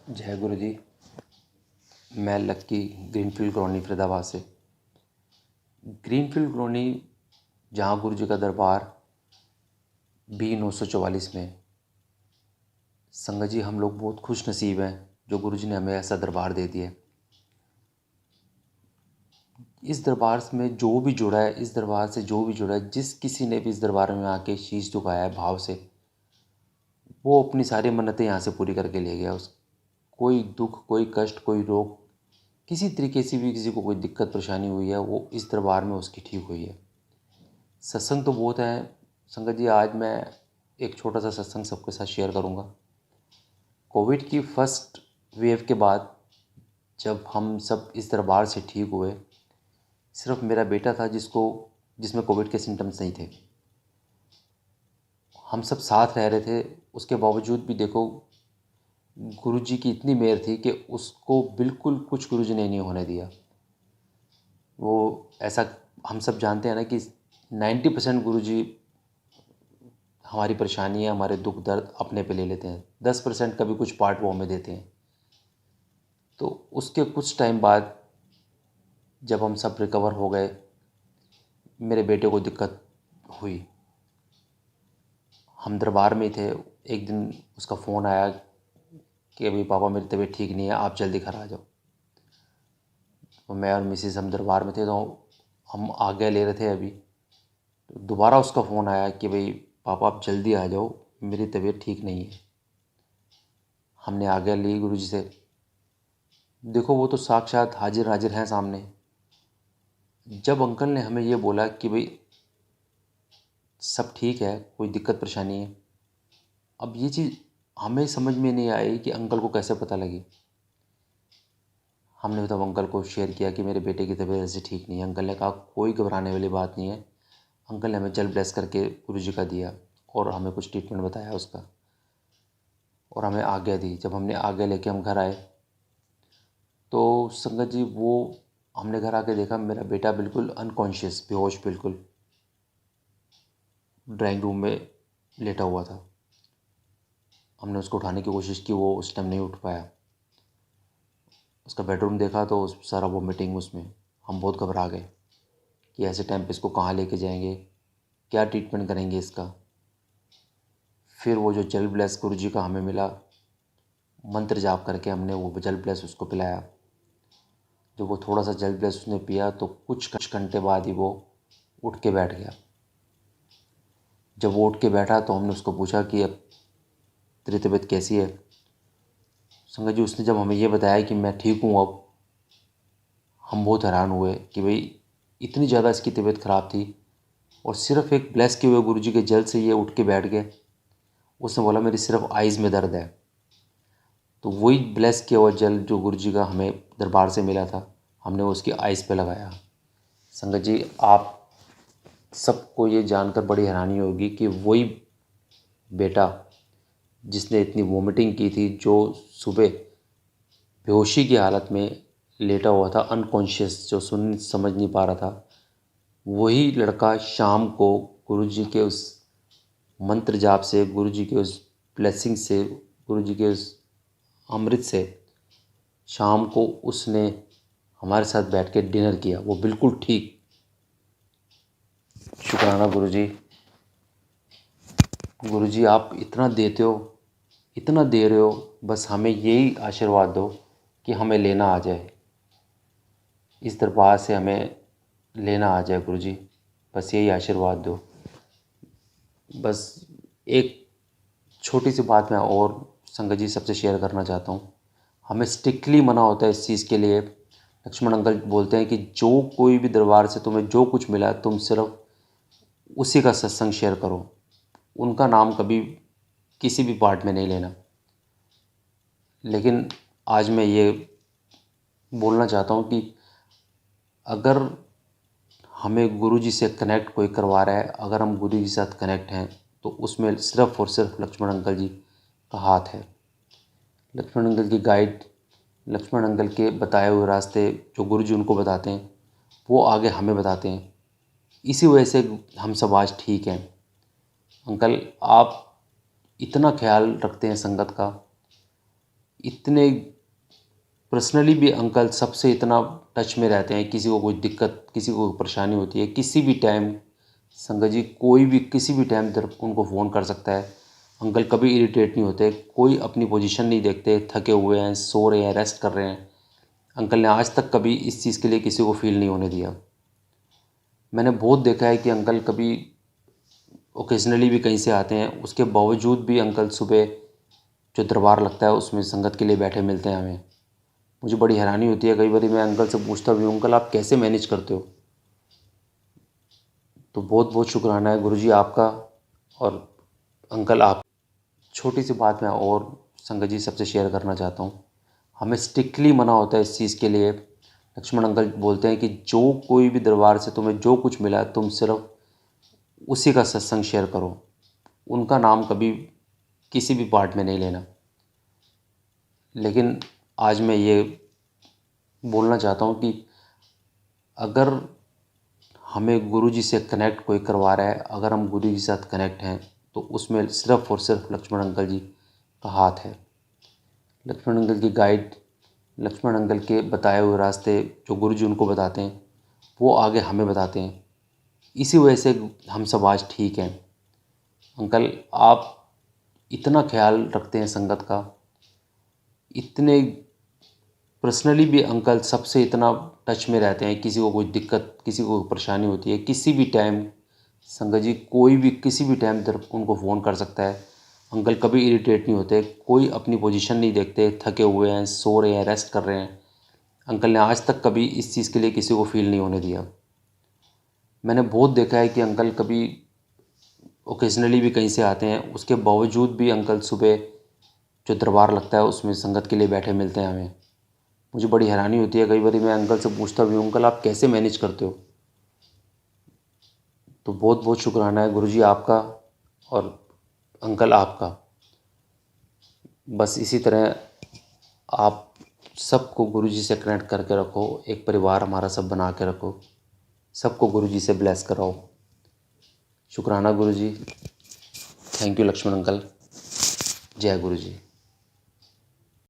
जय गुरु जी। मैं लक्की greenfield colony Faridabad से। ग्रीनफील्ड कॉलोनी जहाँ गुरु जी का दरबार बी 944 में। संगत जी, हम लोग बहुत खुश नसीब हैं जो गुरु जी ने हमें ऐसा दरबार दे दिया। इस दरबार में जो भी जुड़ा है, इस दरबार से जो भी जुड़ा है, जिस किसी ने भी इस दरबार में आके शीश झुकाया है भाव से, वो अपनी सारी मन्नतें यहाँ से पूरी करके ले गया। उस कोई दुख, कोई कष्ट, कोई रोग, किसी तरीके से भी किसी को कोई दिक्कत परेशानी हुई है, वो इस दरबार में उसकी ठीक हुई है। सत्संग तो बहुत है संगत जी। आज मैं एक छोटा सा सत्संग सबके साथ शेयर करूँगा। कोविड की फर्स्ट वेव के बाद जब हम सब इस दरबार से ठीक हुए, सिर्फ मेरा बेटा था जिसमें कोविड के सिम्टम्स नहीं थे। हम सब साथ रह रहे थे, उसके बावजूद भी देखो गुरु जी की इतनी मेहर थी कि उसको बिल्कुल कुछ गुरु जी ने नहीं होने दिया। वो ऐसा हम सब जानते हैं ना कि 90% गुरु जी हमारी परेशानियाँ, हमारे दुख दर्द अपने पे ले लेते हैं। 10% का भी कुछ पार्ट वो हमें देते हैं। तो उसके कुछ टाइम बाद जब हम सब रिकवर हो गए, मेरे बेटे को दिक्कत हुई। हम दरबार में ही थे। एक दिन उसका फ़ोन आया कि अभी पापा मेरी तबीयत ठीक नहीं है, आप जल्दी घर आ जाओ। तो मैं और मिसेस हम दरबार में थे, तो हम आज्ञा ले रहे थे अभी। तो दोबारा उसका फ़ोन आया कि भाई पापा आप जल्दी आ जाओ, मेरी तबीयत ठीक नहीं है। हमने आज्ञा ली गुरु जी से। देखो वो तो साक्षात हाजिर नाजिर हैं सामने। जब अंकल ने हमें ये बोला कि भाई सब ठीक है, कोई दिक्कत परेशानी है, अब ये चीज़ हमें समझ में नहीं आई कि अंकल को कैसे पता लगी। हमने तब अंकल को शेयर किया कि मेरे बेटे की तबीयत ऐसे ठीक नहीं है। अंकल ने कहा कोई घबराने वाली बात नहीं है। अंकल ने हमें जल ब्लेस करके गुरु जी का दिया और हमें कुछ ट्रीटमेंट बताया उसका, और हमें आज्ञा दी। जब हमने आज्ञा लेके हम घर आए तो संगत जी वो हमने घर आके देखा मेरा बेटा बिल्कुल अनकॉन्शियस, बेहोश, बिल्कुल ड्राइंग रूम में लेटा हुआ था। हमने उसको उठाने की कोशिश की, वो उस टाइम नहीं उठ पाया। उसका बेडरूम देखा तो सारा वोमिटिंग उसमें। हम बहुत घबरा गए कि ऐसे टाइम पे इसको कहाँ लेके जाएंगे, क्या ट्रीटमेंट करेंगे इसका। फिर वो जो जल ब्लेस गुरु जी का हमें मिला, मंत्र जाप करके हमने वो जल ब्लेस उसको पिलाया। जब वो थोड़ा सा जल ब्लेस उसने पिया तो कुछ घंटे बाद ही वो उठ के बैठ गया। जब वो उठ के बैठा तो हमने उसको पूछा कि अब तेरी तबीयत कैसी है। संगत जी उसने जब हमें ये बताया कि मैं ठीक हूँ अब, हम बहुत हैरान हुए कि भाई इतनी ज़्यादा इसकी तबीयत ख़राब थी और सिर्फ़ एक ब्लेस किए हुए गुरु जी के जल से ये उठ के बैठ गए। उसने बोला मेरी सिर्फ आइज़ में दर्द है। तो वही ब्लेस किया हुआ जल जो गुरु जी का हमें दरबार से मिला था, हमने वो उसकी आइज़ पे लगाया। संगत जी आप सबको ये जानकर बड़ी हैरानी होगी कि वही बेटा जिसने इतनी वोमिटिंग की थी, जो सुबह बेहोशी की हालत में लेटा हुआ था, अनकॉन्शियस, जो सुन समझ नहीं पा रहा था, वही लड़का शाम को गुरु जी के उस मंत्र जाप से, गुरु जी के उस ब्लेसिंग से, गुरु जी के उस अमृत से शाम को उसने हमारे साथ बैठ के डिनर किया। वो बिल्कुल ठीक। शुक्राना गुरु जी। गुरु जी आप इतना देते हो, इतना दे रहे हो, बस हमें यही आशीर्वाद दो कि हमें लेना आ जाए, इस दरबार से हमें लेना आ जाए गुरु जी। बस यही आशीर्वाद दो। बस एक छोटी सी बात मैं और संगत जी सबसे शेयर करना चाहता हूँ। हमें स्ट्रिक्टली मना होता है इस चीज़ के लिए। लक्ष्मण अंकल बोलते हैं कि जो कोई भी दरबार से तुम्हें जो कुछ मिला तुम सिर्फ उसी का सत्संग शेयर करो, उनका नाम कभी किसी भी पार्ट में नहीं लेना। लेकिन आज मैं ये बोलना चाहता हूँ कि अगर हमें गुरु जी से कनेक्ट कोई करवा रहा है, अगर हम गुरु जी के साथ कनेक्ट हैं, तो उसमें सिर्फ़ और सिर्फ लक्ष्मण अंकल जी का हाथ है। लक्ष्मण अंकल की गाइड, लक्ष्मण अंकल के बताए हुए रास्ते जो गुरु जी उनको बताते हैं, वो आगे हमें बताते हैं। इसी वजह से हम सब आज ठीक हैं। अंकल आप इतना ख्याल रखते हैं संगत का, इतने पर्सनली भी अंकल सबसे इतना टच में रहते हैं। किसी को कोई दिक्कत, किसी को परेशानी होती है, किसी भी टाइम संगत जी कोई भी किसी भी टाइम उनको फ़ोन कर सकता है। अंकल कभी इरिटेट नहीं होते, कोई अपनी पोजीशन नहीं देखते, थके हुए हैं, सो रहे हैं, रेस्ट कर रहे हैं। अंकल ने आज तक कभी इस चीज़ के लिए किसी को फ़ील नहीं होने दिया। मैंने बहुत देखा है कि अंकल कभी ओकेजनली भी कहीं से आते हैं, उसके बावजूद भी अंकल सुबह जो दरबार लगता है उसमें संगत के लिए बैठे मिलते हैं हमें। मुझे बड़ी हैरानी होती है, कई बार मैं अंकल से पूछता भी हूँ, अंकल आप कैसे मैनेज करते हो? तो बहुत बहुत शुक्राना है गुरुजी आपका। और अंकल आप, छोटी सी बात मैं और संगत जी सबसे शेयर करना चाहता हूँ। हमें स्ट्रिक्टली मना होता है इस चीज़ के लिए। लक्ष्मण अंकल बोलते हैं कि जो कोई भी दरबार से तुम्हें जो कुछ मिला तुम सिर्फ उसी का सत्संग शेयर करो, उनका नाम कभी किसी भी पार्ट में नहीं लेना। लेकिन आज मैं ये बोलना चाहता हूँ कि अगर हमें गुरुजी से कनेक्ट कोई करवा रहा है, अगर हम गुरुजी के साथ कनेक्ट हैं, तो उसमें सिर्फ़ और सिर्फ लक्ष्मण अंकल जी का हाथ है। लक्ष्मण अंकल की गाइड, लक्ष्मण अंकल के बताए हुए रास्ते जो गुरुजी उनको बताते हैं, वो आगे हमें बताते हैं। इसी वजह से हम सब आज ठीक हैं। अंकल आप इतना ख्याल रखते हैं संगत का, इतने पर्सनली भी अंकल सबसे इतना टच में रहते हैं। किसी को कोई दिक्कत, किसी को परेशानी होती है, किसी भी टाइम संगत जी कोई भी किसी भी टाइम उनको फ़ोन कर सकता है। अंकल कभी इरिटेट नहीं होते, कोई अपनी पोजीशन नहीं देखते, थके हुए हैं, सो रहे हैं, रेस्ट कर रहे हैं। अंकल ने आज तक कभी इस चीज़ के लिए किसी को फ़ील नहीं होने दिया। मैंने बहुत देखा है कि अंकल कभी ओकेजनली भी कहीं से आते हैं, उसके बावजूद भी अंकल सुबह जो दरबार लगता है उसमें संगत के लिए बैठे मिलते हैं हमें। मुझे बड़ी हैरानी होती है, कई बार मैं अंकल से पूछता भी हूँ, अंकल आप कैसे मैनेज करते हो? तो बहुत बहुत शुक्राना है गुरुजी आपका और अंकल आपका। बस इसी तरह आप सबको गुरुजी से कनेक्ट करके रखो, एक परिवार हमारा सब बना के रखो, सबको गुरुजी से ब्लेस कराओ। शुक्राना Guruji. Thank you Lakshman uncle. जय गुरुजी।